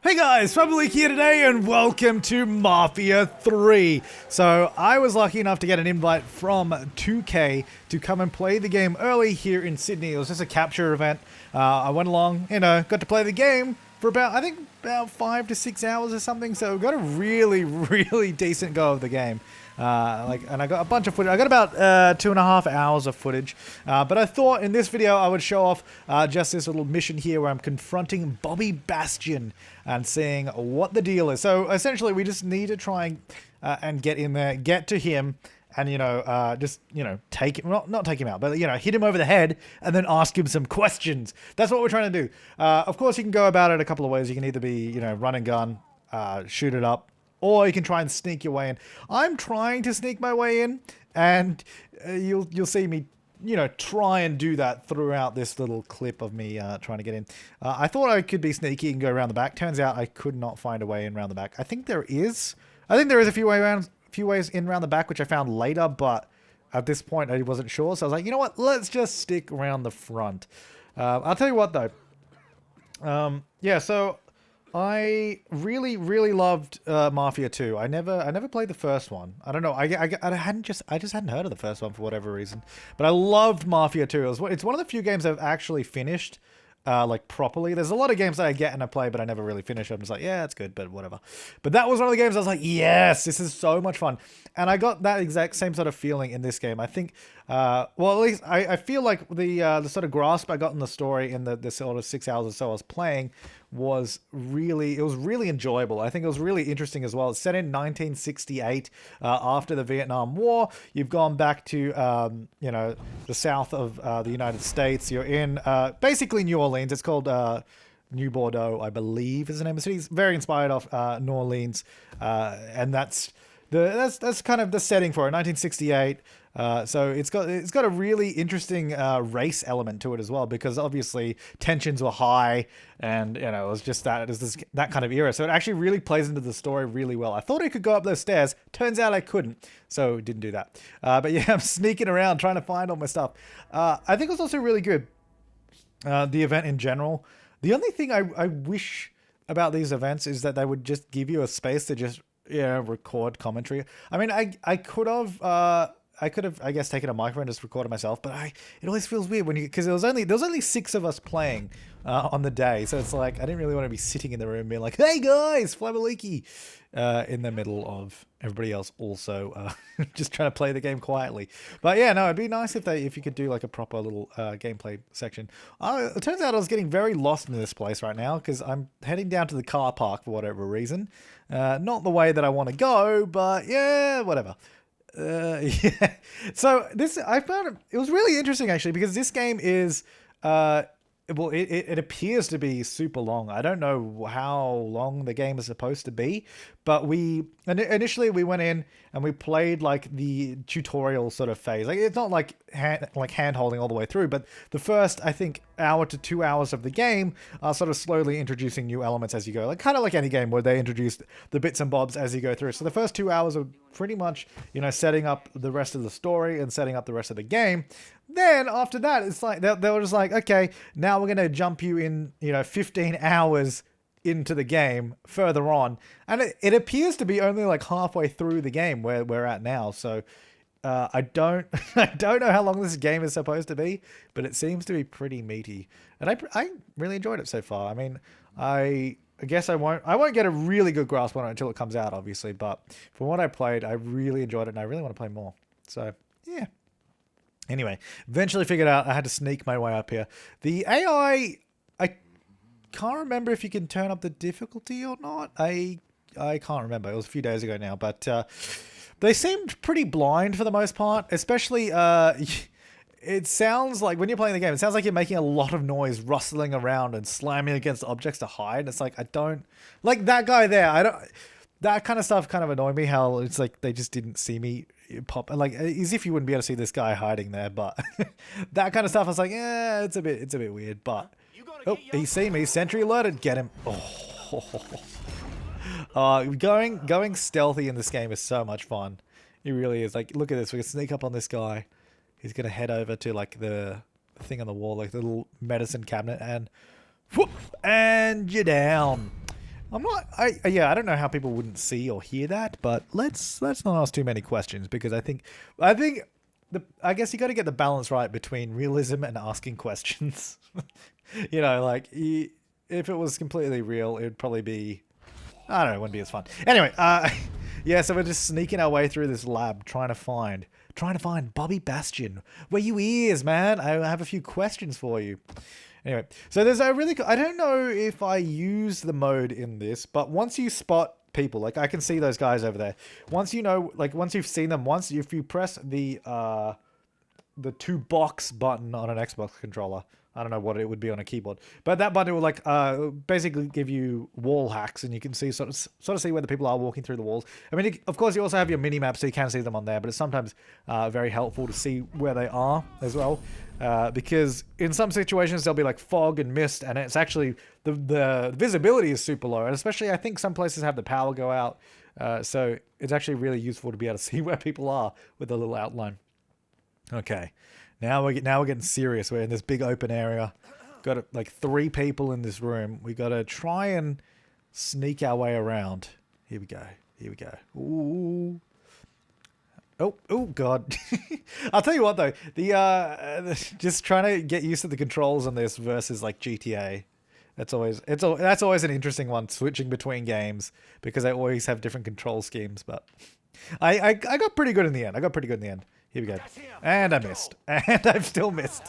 Hey guys, Flabaliki here today and welcome to Mafia 3. So I was lucky enough to get an invite from 2K to come and play the game early here in Sydney. It was just a capture event. I went along, got to play the game for about 5 to 6 hours or something. So got a really decent go of the game. And I got a bunch of footage. I got about 2.5 hours of footage. But I thought in this video I would show off just this little mission here where I'm confronting Bobby Bastion and seeing what the deal is. So essentially we just need to try and get in there, get to him, and take him, not take him out, but hit him over the head and then ask him some questions. That's what we're trying to do. Of course you can go about it a couple of ways. You can either be run and gun, shoot it up, or you can try and sneak your way in. I'm trying to sneak my way in, and you'll see me, try and do that throughout this little clip of me trying to get in. I thought I could be sneaky and go around the back. Turns out I could not find a way in around the back. I think there is a few ways in around the back, which I found later, but at this point I wasn't sure. So I was like, you know what? Let's just stick around the front. I'll tell you what though. So I really loved Mafia 2. I never played the first one. I don't know. I just hadn't heard of the first one for whatever reason. But I loved Mafia 2. It's one of the few games I've actually finished like properly. There's a lot of games that I get and I play, but I never really finish. I'm just like, yeah, it's good, but whatever. But that was one of the games I was like, yes, this is so much fun. And I got that exact same sort of feeling in this game. I think, well, at least I feel like the sort of grasp I got in the story in the sort of 6 hours or so I was playing was really enjoyable. I think it was really interesting as well. It's set in 1968 after the Vietnam War. You've gone back to the south of the United States. You're in basically New Orleans. It's called New Bordeaux, I believe is the name of the city. It's very inspired off New Orleans, and that's kind of the setting for it. 1968. So it's got a really interesting race element to it as well, because obviously tensions were high, and it was just that kind of era. So it actually really plays into the story really well. I thought I could go up those stairs. Turns out I couldn't, so didn't do that. But yeah, I'm sneaking around trying to find all my stuff. I think it was also really good. The event in general. The only thing I wish about these events is that they would just give you a space to just record commentary. I mean, I could have I guess taken a microphone and just recorded myself, but it always feels weird because there was only 6 of us playing on the day, so it's like I didn't really want to be sitting in the room being like, hey guys, Flabaliki, in the middle of everybody else also just trying to play the game quietly. But yeah, no, it'd be nice if you could do like a proper little gameplay section. It turns out I was getting very lost in this place right now because I'm heading down to the car park for whatever reason. Not the way that I want to go, but yeah, whatever. Yeah. So I found it was really interesting actually, because this game is it appears to be super long. I don't know how long the game is supposed to be, but initially we went in and we played like the tutorial sort of phase. Like it's not like hand holding all the way through, but the first, I think, hour to 2 hours of the game are sort of slowly introducing new elements as you go. Like kind of like any game where they introduce the bits and bobs as you go through. So the first 2 hours are pretty much, setting up the rest of the story and setting up the rest of the game. Then after that, it's like they were just like, okay, now we're going to jump you in, 15 hours into the game further on, and it appears to be only like halfway through the game where we're at now. So I don't know how long this game is supposed to be, but it seems to be pretty meaty, and I really enjoyed it so far. I mean, I guess I won't get a really good grasp on it until it comes out, obviously, but from what I played, I really enjoyed it and I really want to play more. So yeah. Anyway, eventually figured out I had to sneak my way up here. The AI, I can't remember if you can turn up the difficulty or not. I can't remember. It was a few days ago now, but they seemed pretty blind for the most part. Especially, it sounds like when you're playing the game, it sounds like you're making a lot of noise, rustling around and slamming against objects to hide. It's like I don't like that guy there. That kind of stuff kind of annoyed me. How it's like they just didn't see me pop, like as if you wouldn't be able to see this guy hiding there, but that kind of stuff I was like, yeah, it's a bit weird. But he's seen me, sentry alerted, get him. Going stealthy in this game is so much fun. It really is. Like, look at this, we can sneak up on this guy. He's gonna head over to like the thing on the wall, like the little medicine cabinet, and whoop, and you're down. I'm not. Yeah, I don't know how people wouldn't see or hear that, but let's not ask too many questions because I think I guess you got to get the balance right between realism and asking questions. You know, like if it was completely real, it would probably be, I don't know, it wouldn't be as fun. Anyway, yeah, so we're just sneaking our way through this lab trying to find Bobby Bastion. Where you is, man? I have a few questions for you. Anyway, so there's a really I don't know if I use the mode in this, but once you spot people, like I can see those guys over there. Once you know, like once you've seen them once, if you press the 2 box button on an Xbox controller, I don't know what it would be on a keyboard, but that button will like basically give you wall hacks, and you can see sort of see where the people are walking through the walls. I mean, of course, you also have your mini map, so you can see them on there, but it's sometimes very helpful to see where they are as well, because in some situations there'll be like fog and mist, and it's actually the visibility is super low, and especially I think some places have the power go out, so it's actually really useful to be able to see where people are with a little outline. Okay. Now we're getting serious. We're in this big open area. Got like 3 people in this room. We got to try and sneak our way around. Here we go. Here we go. Ooh. Oh God. I'll tell you what though. Just trying to get used to the controls on this versus like GTA. That's always an interesting one, switching between games, because they always have different control schemes. But I got pretty good in the end. Here we go. And I missed. And I've still missed.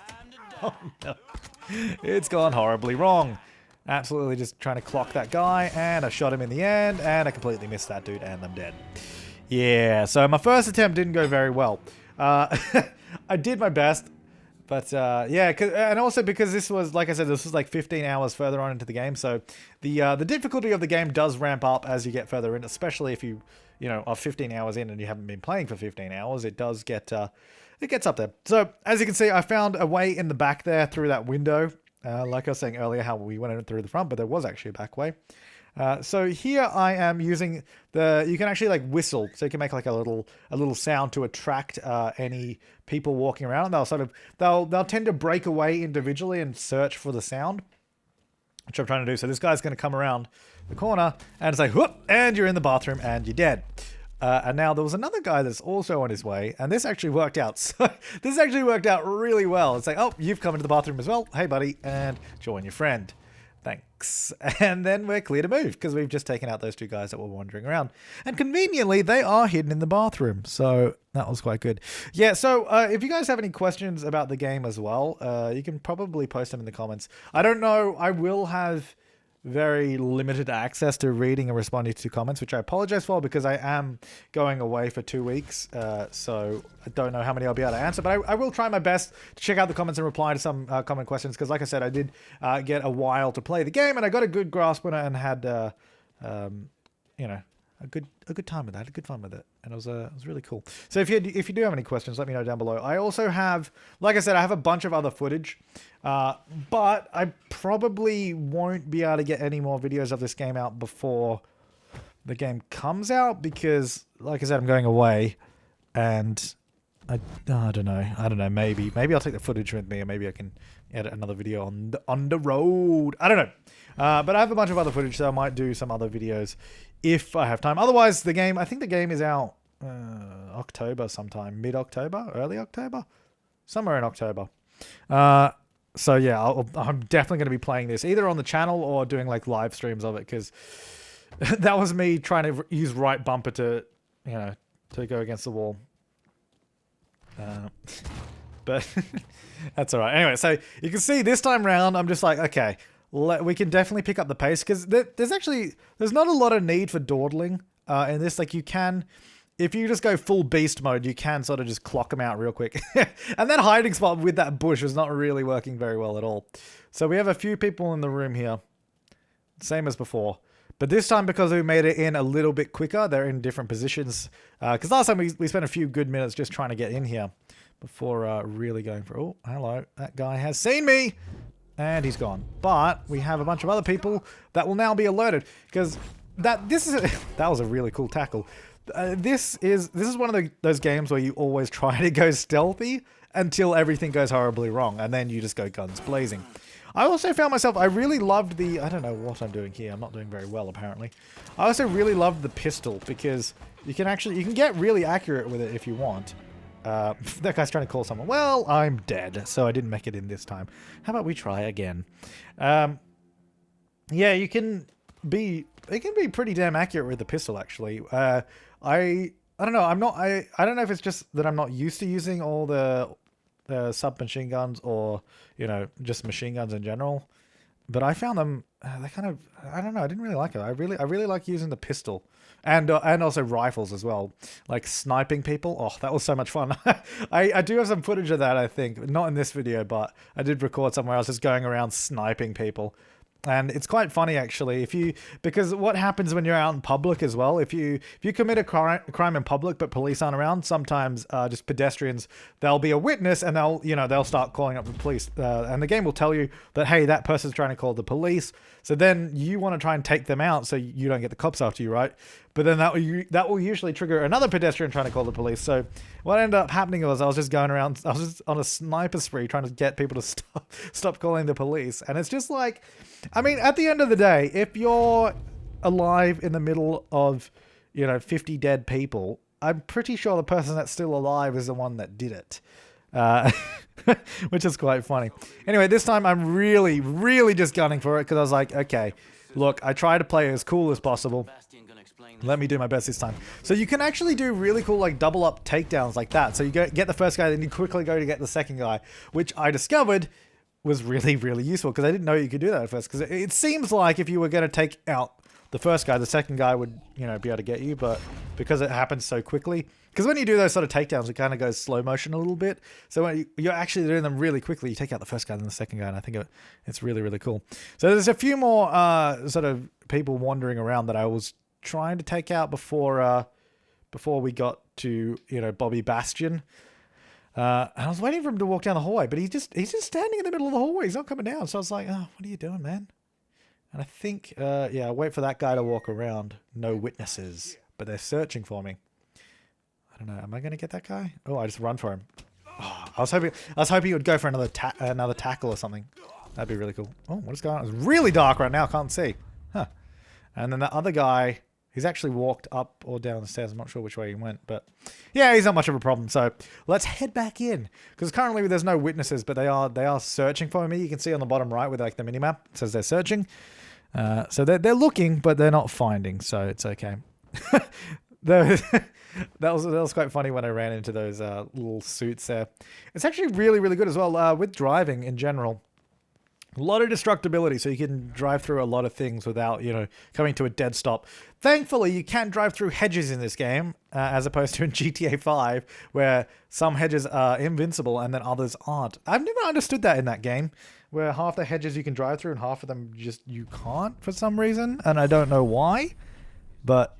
Oh no. It's gone horribly wrong. Absolutely just trying to clock that guy, and I shot him in the end, and I completely missed that dude, and I'm dead. Yeah, so my first attempt didn't go very well. I did my best, but yeah, and also because this was, like I said, this was like 15 hours further on into the game, so the difficulty of the game does ramp up as you get further in, especially if you are 15 hours in and you haven't been playing for 15 hours, it does get, it gets up there. So, as you can see, I found a way in the back there through that window. Like I was saying earlier, how we went in through the front, but there was actually a back way. So here I am using you can actually like whistle, so you can make like a little sound to attract any people walking around. They'll tend to break away individually and search for the sound, which I'm trying to do. So this guy's going to come around the corner and say, whoop, and you're in the bathroom and you're dead. And now there was another guy that's also on his way, and this actually worked out. So this actually worked out really well. It's like, oh, you've come into the bathroom as well. Hey, buddy, and join your friend. Thanks. And then we're clear to move because we've just taken out those 2 guys that were wandering around. And conveniently, they are hidden in the bathroom. So that was quite good. Yeah, so if you guys have any questions about the game as well, you can probably post them in the comments. I don't know. I will have very limited access to reading and responding to comments, which I apologize for because I am going away for 2 weeks. So I don't know how many I'll be able to answer, but I will try my best to check out the comments and reply to some common questions, because like I said, I did get a while to play the game, and I got a good grasp on it and had a good time with that, a good fun with it, and it was really cool. So if you do have any questions, let me know down below. I also have, like I said, I have a bunch of other footage, but I probably won't be able to get any more videos of this game out before the game comes out, because, like I said, I'm going away, and I don't know. Maybe I'll take the footage with me, or maybe I can edit another video on the road. I don't know. But I have a bunch of other footage, so I might do some other videos if I have time. Otherwise, I think the game is out October sometime, mid-October, early October, somewhere in October. So yeah, I'm definitely going to be playing this either on the channel or doing like live streams of it, because that was me trying to use right bumper to go against the wall. But that's all right. Anyway, so you can see this time round, I'm just like, okay, we can definitely pick up the pace, because there's not a lot of need for dawdling in this. Like, you can, if you just go full beast mode, you can sort of just clock them out real quick. And that hiding spot with that bush was not really working very well at all. So we have a few people in the room here, same as before. But this time, because we made it in a little bit quicker, they're in different positions. Because last time we spent a few good minutes just trying to get in here before really going for... Oh, hello. That guy has seen me. And he's gone. But we have a bunch of other people that will now be alerted. Because that was a really cool tackle. This is one of those games where you always try to go stealthy until everything goes horribly wrong. And then you just go guns blazing. I also found myself, I really loved the, I don't know what I'm doing here. I'm not doing very well, apparently. I also really loved the pistol because you can get really accurate with it if you want. That guy's trying to call someone. Well, I'm dead, so I didn't make it in this time. How about we try again? Yeah, it can be pretty damn accurate with the pistol, actually. I don't know. I don't know if it's just that I'm not used to using all the submachine guns or, you know, just machine guns in general. But I found them, they kind of, I don't know, I didn't really like it. I really like using the pistol. And also rifles as well. Like sniping people. Oh, that was so much fun. I do have some footage of that, I think. Not in this video, but I did record somewhere else just going around sniping people. And it's quite funny, actually, because what happens when you're out in public as well, if you commit a crime in public but police aren't around, sometimes just pedestrians, they'll be a witness and they'll start calling up the police, and the game will tell you that, hey, that person's trying to call the police. So then you want to try and take them out so you don't get the cops after you, right? But then that will usually trigger another pedestrian trying to call the police. So what ended up happening was I was just going around, I was just on a sniper spree trying to get people to stop calling the police. And it's just like, I mean, at the end of the day, if you're alive in the middle of, 50 dead people, I'm pretty sure the person that's still alive is the one that did it. Which is quite funny. Anyway, this time I'm really, really just gunning for it because I was like, okay, look, I try to play as cool as possible. Let me do my best this time. So you can actually do really cool, like, double up takedowns like that. So you get the first guy, then you quickly go to get the second guy, which I discovered was really, really useful because I didn't know you could do that at first. Because it seems like if you were going to take out the first guy, the second guy would, be able to get you. But because it happens so quickly, because when you do those sort of takedowns, it kind of goes slow motion a little bit. So when you're actually doing them really quickly, you take out the first guy, then the second guy, and I think it's really, really cool. So there's a few more sort of people wandering around that I was trying to take out before we got to Bobby Bastion. And I was waiting for him to walk down the hallway, but he's just standing in the middle of the hallway. He's not coming down. So I was like, oh, what are you doing, man? And I think, yeah, wait for that guy to walk around. No witnesses, but they're searching for me. I don't know. Am I going to get that guy? Oh, I just run for him. Oh, I was hoping he would go for another tackle or something. That'd be really cool. Oh, what is going on? It's really dark right now. I can't see. Huh. And then the other guy, he's actually walked up or down the stairs. I'm not sure which way he went, but yeah, he's not much of a problem. So let's head back in because currently there's no witnesses, but they are searching for me. You can see on the bottom right with like the minimap, it says they're searching. So they're looking, but they're not finding. So it's okay. that was quite funny when I ran into those little suits there. It's actually really, really good as well with driving in general. A lot of destructibility, so you can drive through a lot of things without, coming to a dead stop. Thankfully, you can drive through hedges in this game, as opposed to in GTA 5, where some hedges are invincible and then others aren't. I've never understood that in that game, where half the hedges you can drive through and half of them just you can't for some reason, and I don't know why, but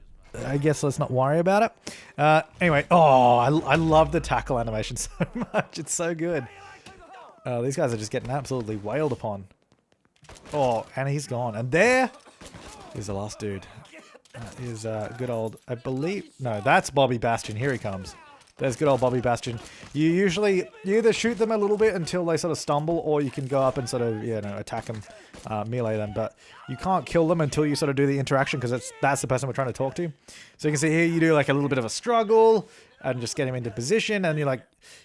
I guess let's not worry about it. Anyway, oh, I love the tackle animation so much. It's so good. These guys are just getting absolutely wailed upon. Oh, and he's gone. And there is the last dude. That is good old, I believe... No, that's Bobby Bastion. Here he comes. There's good old Bobby Bastion. You either shoot them a little bit until they sort of stumble, or you can go up and sort of, attack them, melee them. But you can't kill them until you sort of do the interaction, because that's the person we're trying to talk to. So you can see here, you do like a little bit of a struggle, and just get him into position, and you're like,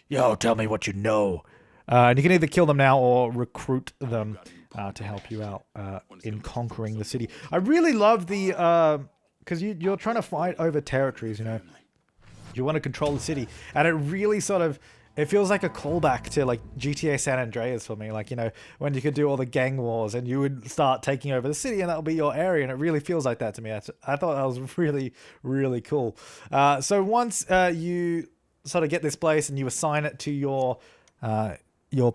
yo, tell me what you know. And you can either kill them now or recruit them to help you out in conquering the city. I really love the... because you're trying to fight over territories, You want to control the city. And it really sort of... It feels like a callback to like GTA San Andreas for me. Like, when you could do all the gang wars and you would start taking over the city and that would be your area. And it really feels like that to me. I thought that was really, really cool. So once you sort of get this place and you assign it to your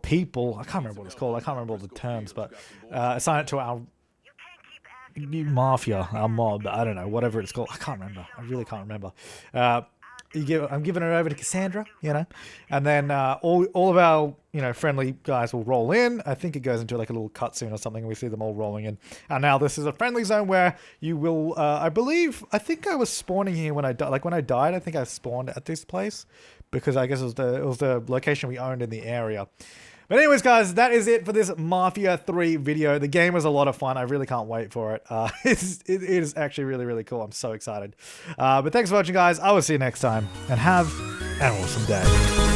people, I can't remember what it's called, I can't remember all the terms, but assign it to our mafia, our mob, I don't know, whatever it's called, I can't remember, I really can't remember. I'm giving it over to Cassandra, and then all of our, friendly guys will roll in. I think it goes into like a little cutscene or something, and we see them all rolling in. And now this is a friendly zone where you will, I think I was spawning here when I died. Like when I died, I think I spawned at this place because I guess it was the location we owned in the area. But anyways, guys, that is it for this Mafia 3 video. The game was a lot of fun. I really can't wait for it. It is actually really, really cool. I'm so excited. But thanks for watching, guys. I will see you next time, and have an awesome day.